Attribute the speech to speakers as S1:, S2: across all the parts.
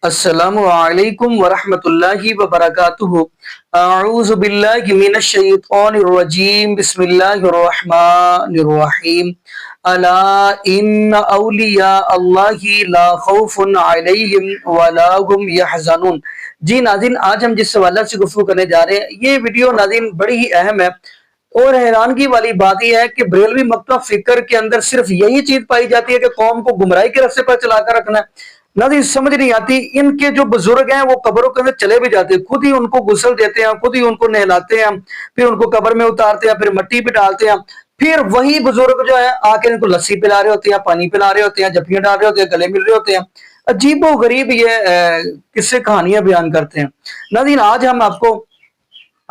S1: السلام علیکم ورحمۃ اللہ وبرکاتہ۔ اعوذ باللہ من الشیطان الرجیم، بسم اللہ الرحمن الرحیم۔ الا ان اولیاء اللہ لا خوف علیہم ولا هم یحزنون۔ جی ناظرین، آج ہم جس حوالے سے گفتگو کرنے جا رہے ہیں، یہ ویڈیو ناظرین بڑی ہی اہم ہے، اور حیرانگی والی بات یہ ہے کہ بریلوی مکتبہ فکر کے اندر صرف یہی چیز پائی جاتی ہے کہ قوم کو گمراہی کے راستے پر چلا کر رکھنا ہے۔ ناظرین سمجھ نہیں آتی، ان کے جو بزرگ ہیں وہ قبروں کے اندر چلے بھی جاتے ہیں، خود ہی ان کو غسل دیتے ہیں، خود ہی ان کو نہلاتے ہیں، پھر ان کو قبر میں اتارتے ہیں، پھر مٹی پہ ڈالتے ہیں، پھر وہی بزرگ جو ہے آ کے ان کو لسی پلا رہے ہوتے ہیں، پانی پلا رہے ہوتے ہیں، جپیاں ڈال رہے ہوتے ہیں، گلے مل رہے ہوتے ہیں۔ عجیب و غریب یہ قصے کہانیاں بیان کرتے ہیں۔ ناظرین آج ہم آپ کو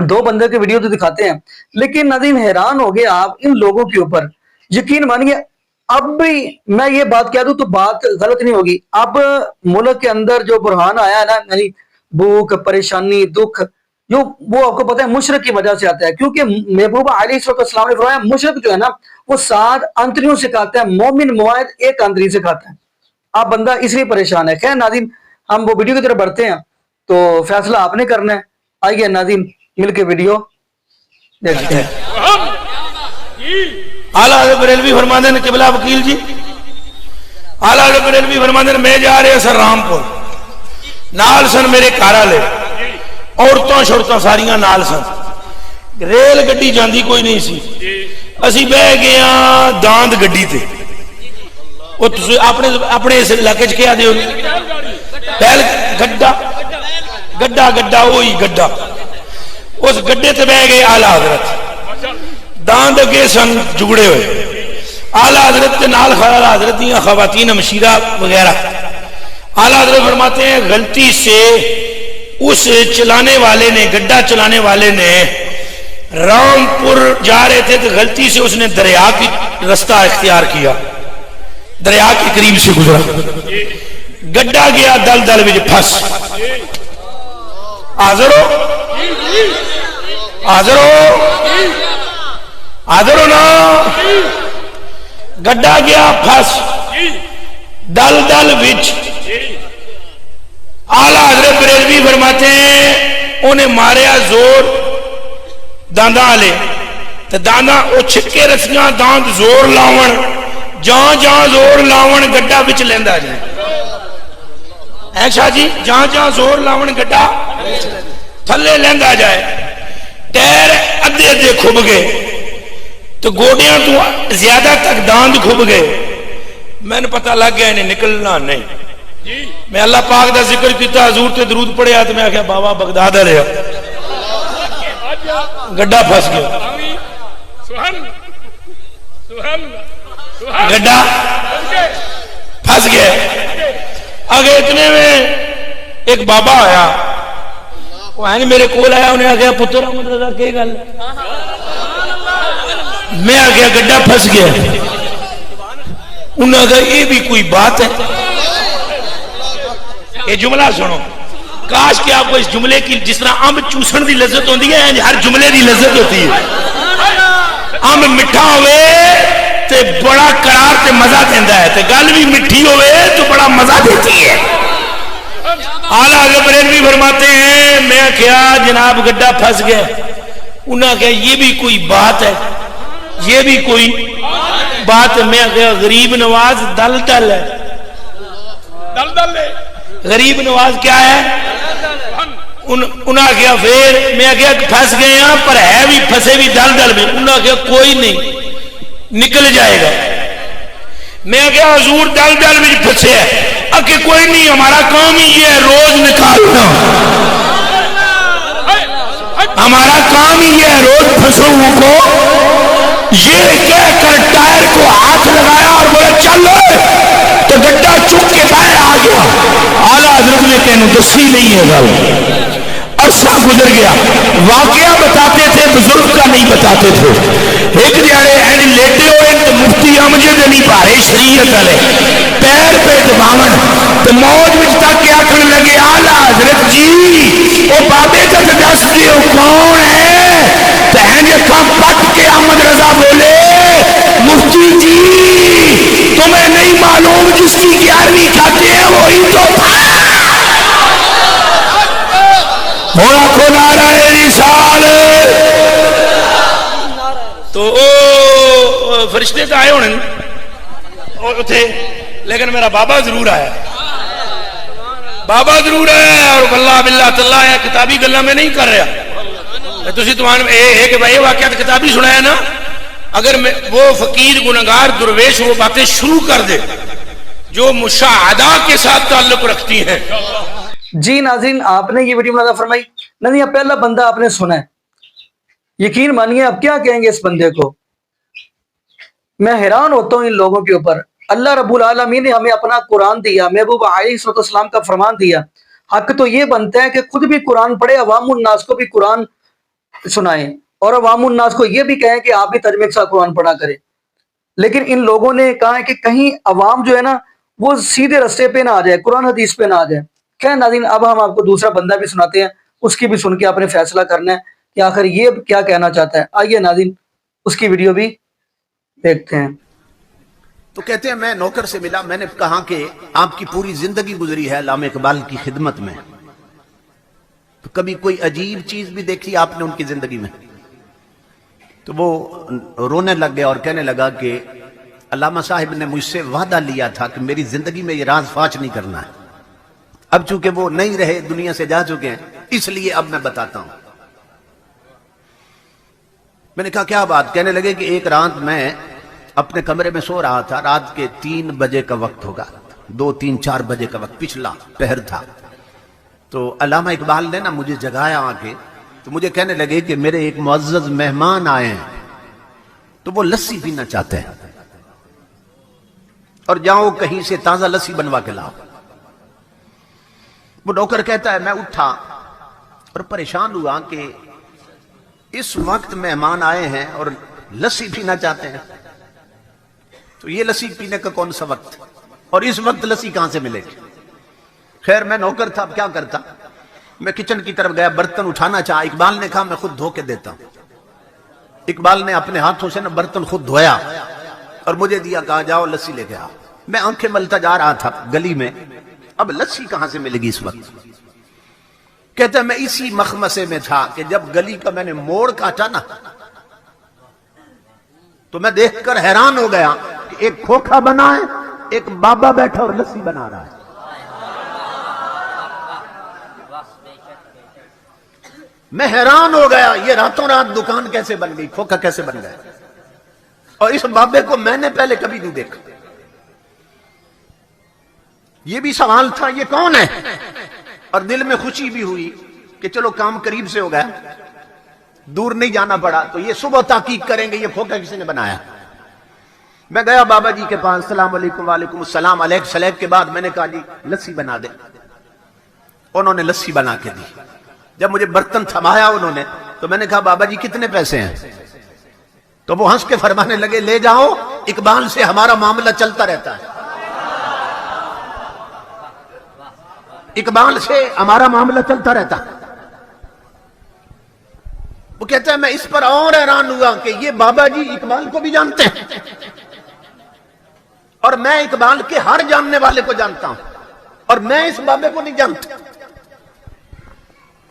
S1: دو بندے کے ویڈیو تو دکھاتے ہیں، لیکن ناظرین حیران ہو گئے آپ ان لوگوں کے اوپر۔ یقین مانیے اب بھی میں یہ بات کہہ دوں تو بات غلط نہیں ہوگی، اب ملک کے اندر جو بحران آیا ہے نا، یعنی بھوک، پریشانی، دکھ، جو وہ آپ کو پتہ ہے مشرق کی وجہ سے آتا ہے، کیونکہ محبوب علیہ السلام نے فرمایا مشرق جو ہے نا وہ 7 انتریوں سے کھاتا ہے، مومن موحد ایک انتری سے کھاتا ہے۔ اب بندہ اس لیے پریشان ہے۔ خیر ناظرین ہم وہ ویڈیو کی طرف بڑھتے ہیں، تو فیصلہ آپ نے کرنا ہے۔ آئیے ناظرین مل کے ویڈیو دیکھتے ہیں۔
S2: اعلیٰ حضرت بریلوی فرماتے ہیں قبلہ وکیل جی، اعلیٰ حضرت بریلوی فرماتے ہیں میں جا رہے سر رامپور، نال سن میرے کارا لے، عورتوں شورتوں ساریاں نال سن، ریل گڈی جاندی کوئی نہیں سی، اسی بہ گیا داند گڈی تے۔ وہ اپنے اس علاقے چ کیا دیو پہل گڈا گڈا گڈا وہی گڈا، اس گڈے تے بہ گئے اعلیٰ حضرت، داند اگے سن جگڑے ہوئے، اعلیٰ حضرت کے نال اعلیٰ حضرت دیا خواتین مشیرہ وغیرہ۔ اعلیٰ حضرت فرماتے ہیں غلطی سے اس چلانے والے نے، گڈا چلانے والے نے رامپور جا رہے تھے تو غلطی سے اس نے دریا کی رستہ اختیار کیا، دریا کے قریب سے گزرا، گڈا گیا دل دل وچ پھس۔ حاضر ہو حاضر ہو حاضر ہو نا، گڈا گیا پھس دل دل وچ۔ اعلیٰ حضرت بریلوی فرماتے ہیں انہیں ماریا زور دانداں والے، تو دانداں او چھکے رسیاں داند زور لاون، جہاں جہاں زور لاون گڈا وچ لیندا جائے، ہے شاہ جی، جہاں جہاں زور لاون گڈا تھلے لیندا جائے، ٹیر ادھے ادھے کھب گئے تو گوڑیاں تو زیادہ تک داند کھب گئے۔ میں نے پتہ لگ گیا انہیں نکلنا نہیں۔ میں اللہ پاک دا ذکر کیتا، حضور تے درود پڑھیا، تو میں کہا بابا بغداد رہا، گڈا پھنس گیا، گڈا پھنس گیا۔ آگے اتنے میں ایک بابا آیا، وہ آئیں میرے کول آیا، انہیں آگیا پتر احمد رضا کے گل، میں آگیا گڈا پھنس گیا، انہوں نے کہا یہ بھی کوئی بات ہے۔ یہ جملہ سنو، کاش کہ آپ کو اس جملے کی جس طرح امب چوسن دی لذت ہوتی ہے، ہر جملے دی لذت ہوتی ہے۔ امب مٹھا ہوئے تے بڑا قرار تے مزہ دیندہ ہے، تے گل بھی مٹھی ہوئے تو بڑا مزہ دیتی ہے۔ اعلیٰ حضرت بریلوی فرماتے ہیں میں کیا جناب گڈا پھنس گیا، انہوں نے کہا یہ بھی کوئی بات ہے، یہ بھی کوئی بات ہے۔ میں کہا غریب نواز دل دل ہے، دل دل ہے، غریب نواز کیا ہے؟ انہوں نے کہا پھر میں کہا پھنس گئے ہیں پر ہے بھی پھنسے بھی دل دل میں، انہوں نے کہا کوئی نہیں نکل جائے گا۔ میں کہا حضور دل دل میں پھنسے ہے، کہ کوئی نہیں ہمارا کام ہی یہ ہے روز نکالنا، ہمارا کام ہی یہ ہے روز پھنسوں کو، یہ کہہ کر ٹائر کو ہاتھ لگایا اور بولے چل تو گڈا چک کے باہر آ گیا۔ اعلیٰ حضرت نے کہنے دسی نہیں ہے گل، عرصہ گزر گیا، واقعہ بتاتے تھے بزرگ کا نہیں بتاتے تھے۔ ایک جڑے ہیں لیٹے ہوئے تو مفتی امجد علی بارے شریعت والے پیر پہ دباون تو موج وچ تک کے آخر لگے اعلیٰ حضرت جی وہ بابے تک دس دیو کون ہے، تو ہیں اکھاں پٹ کے احمد رضا بولے مفتی جی تمہیں نہیں معلوم جس کی 11ویں کھاتے ہیں وہی تو تھا۔ فرشتے تو آئے ہونے تھے لیکن میرا بابا ضرور آیا, بابا ضرور آیا. اور واللہ باللہ تاللہ ہے کتابی گلاں میں نہیں کر رہا. تسی تو ایک بھائی واقعات کتابی سنایا نا, اگر وہ فقیر گنہگار درویش وہ باتیں شروع کر دے جو مشاہدہ کے ساتھ تعلق رکھتی ہیں.
S1: جی ناظرین, آپ نے یہ ویڈیو ملاحظہ فرمائی نہیں, یہ پہلا بندہ آپ نے سنا ہے, یقین مانیے اب کیا کہیں گے اس بندے کو. میں حیران ہوتا ہوں ان لوگوں کے اوپر. اللہ رب العالمین نے ہمیں اپنا قرآن دیا, محبوب علیہ السلام کا فرمان دیا. حق تو یہ بنتا ہے کہ خود بھی قرآن پڑھے, عوام الناس کو بھی قرآن سنائیں, اور عوام الناس کو یہ بھی کہیں کہ آپ بھی ترجمے کے ساتھ قرآن پڑھا کریں. لیکن ان لوگوں نے کہا ہے کہ کہیں عوام جو ہے نا وہ سیدھے رستے پہ نہ آ جائے, قرآن حدیث پہ نہ آ جائے. خیر ناظرین, اب ہم آپ کو دوسرا بندہ بھی سناتے ہیں, اس کی بھی سن کے آپ نے فیصلہ کرنا ہے کہ آخر یہ کیا کہنا چاہتا ہے. آئیے ناظرین اس کی ویڈیو بھی دیکھتے ہیں.
S3: تو کہتے ہیں میں نوکر سے ملا, میں نے کہا کہ آپ کی پوری زندگی گزری ہے علامہ اقبال کی خدمت میں, تو کبھی کوئی عجیب چیز بھی دیکھی آپ نے ان کی زندگی میں؟ تو وہ رونے لگ گیا اور کہنے لگا کہ علامہ صاحب نے مجھ سے وعدہ لیا تھا کہ میری زندگی میں یہ راز فاش نہیں کرنا ہے. اب چونکہ وہ نہیں رہے, دنیا سے جا چکے ہیں, اس لیے اب میں بتاتا ہوں. میں نے کہا کیا بات؟ کہنے لگے کہ ایک رات میں اپنے کمرے میں سو رہا تھا, رات کے 3 بجے کا وقت ہوگا, 2, 3, 4 بجے کا وقت, پچھلا پہر تھا. تو علامہ اقبال نے نا مجھے جگایا آ کے, تو مجھے کہنے لگے کہ میرے ایک معزز مہمان آئے ہیں, تو وہ لسی پینا چاہتے ہیں, اور جاؤ کہیں سے تازہ لسی بنوا کے لاؤ. وہ نوکر کہتا ہے میں اٹھا اور پریشان ہوا کہ اس وقت مہمان آئے ہیں اور لسی پینا چاہتے ہیں, تو یہ لسی پینے کا کون سا وقت, اور اس وقت لسی کہاں سے ملے گی. خیر میں نوکر تھا, اب کیا کرتا. میں کچن کی طرف گیا, برتن اٹھانا چاہا. اقبال نے کہا میں خود دھو کے دیتا ہوں. اقبال نے اپنے ہاتھوں سے نا برتن خود دھویا اور مجھے دیا, کہا جاؤ لسی لے کے آؤ. میں آنکھیں ملتا جا رہا تھا گلی میں, اب لسی کہاں سے ملے گی اس وقت. کہتا ہے میں اسی مخمسے میں تھا کہ جب گلی کا میں نے موڑ کاٹا نا, تو میں دیکھ کر حیران ہو گیا کہ ایک کھوکھا بنا ہے, ایک بابا بیٹھا اور لسی بنا رہا ہے. میں حیران ہو گیا, یہ راتوں رات دکان کیسے بن گئی, کھوکھا کیسے بن گیا, اور اس بابے کو میں نے پہلے کبھی نہیں دیکھا. یہ بھی سوال تھا یہ کون ہے, اور دل میں خوشی بھی ہوئی کہ چلو کام قریب سے ہو گیا, دور نہیں جانا پڑا. تو یہ صبح تحقیق کریں گے یہ کھوکھا کسی نے بنایا. میں گیا بابا جی کے پاس, السلام علیکم. وعلیکم السلام. علیک سلیک کے بعد میں نے کہا جی لسی بنا دے. انہوں نے لسی بنا کے دی. جب مجھے برتن تھمایا انہوں نے, تو میں نے کہا بابا جی کتنے پیسے ہیں؟ تو وہ ہنس کے فرمانے لگے لے جاؤ, اقبال سے ہمارا معاملہ چلتا رہتا ہے, اقبال سے ہمارا معاملہ چلتا رہتا. وہ کہتا ہے میں اس پر اور حیران ہوا کہ یہ بابا جی اقبال کو بھی جانتے ہیں, اور میں اقبال کے ہر جاننے والے کو جانتا ہوں, اور میں اس بابے کو نہیں جانتا.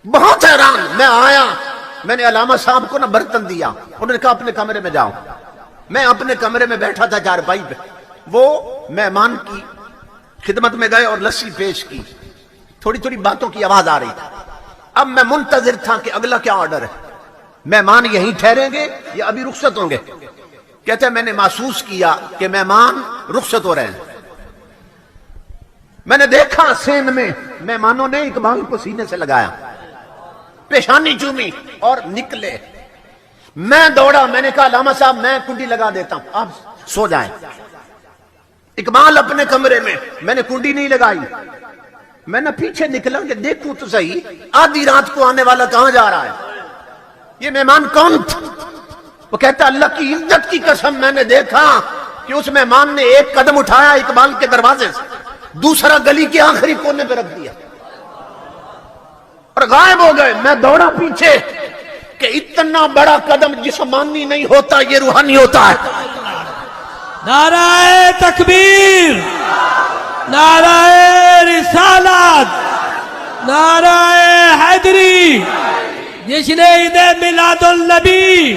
S3: بہت حیران. میں آیا, میں نے علامہ صاحب کو نا برتن دیا, انہوں نے کہا اپنے کمرے میں جاؤ. میں اپنے کمرے میں بیٹھا تھا چارپائی پہ, وہ مہمان کی خدمت میں گئے اور لسی پیش کی. تھوڑی تھوڑی باتوں کی آواز آ رہی تھی. اب میں منتظر تھا کہ اگلا کیا آرڈر ہے, مہمان یہیں ٹھہریں گے یا ابھی رخصت ہوں گے. کہتے ہیں میں نے محسوس کیا کہ مہمان رخصت ہو رہے ہیں. میں نے دیکھا سین میں مہمانوں نے اقبال کو سینے سے لگایا, پیشانی چومی اور نکلے. میں دوڑا, میں نے کہا علامہ صاحب میں کنڈی لگا دیتا ہوں, آپ سو جائیں. اقبال اپنے کمرے میں نے کنڈی نہیں لگائی. میں نے پیچھے نکلا کہ دیکھوں تو صحیح آدھی رات کو آنے والا کہاں جا رہا ہے, یہ مہمان کون تھا؟ وہ کہتا اللہ کی عزت کی قسم میں نے دیکھا کہ اس مہمان نے ایک قدم اٹھایا اقبال کے دروازے سے, دوسرا گلی کے آخری کونے پہ رکھ دیا اور غائب ہو گئے. میں دوڑا پیچھے کہ اتنا بڑا قدم جسمانی نہیں ہوتا, یہ روحانی ہوتا ہے.
S4: نعرہ تکبیر, نعرہ رسالت, نعرہ حیدری. جس نے عید میلاد النبی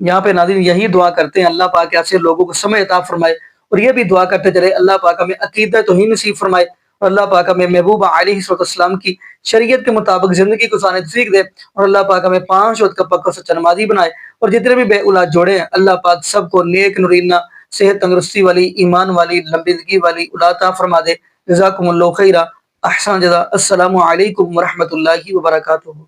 S1: یہاں پہ ناظرین یہی دعا کرتے ہیں اللہ پاک ایسے لوگوں کو سمجھ عطا فرمائے، اور یہ بھی دعا کرتے چلے اللہ پاک ہمیں عقیدہ توحید نصیب فرمائے، اور اللہ پاک ہمیں محبوب علیہ السلام کی شریعت کے مطابق زندگی گزارنے کی توفیق دے، اور اللہ پاک ہمیں 5 وقت کا پکا سچا نمازی بنائے، اور جتنے بھی بے اولاد جوڑے ہیں اللہ پاک سب کو نیک نورینہ صحت تندرستی والی ایمان والی لمبی زندگی والی اولاد عطا فرما دے۔ جزاکم اللہ خیرہ، احسن جزا۔ السلام علیکم ورحمۃ اللہ وبرکاتہ۔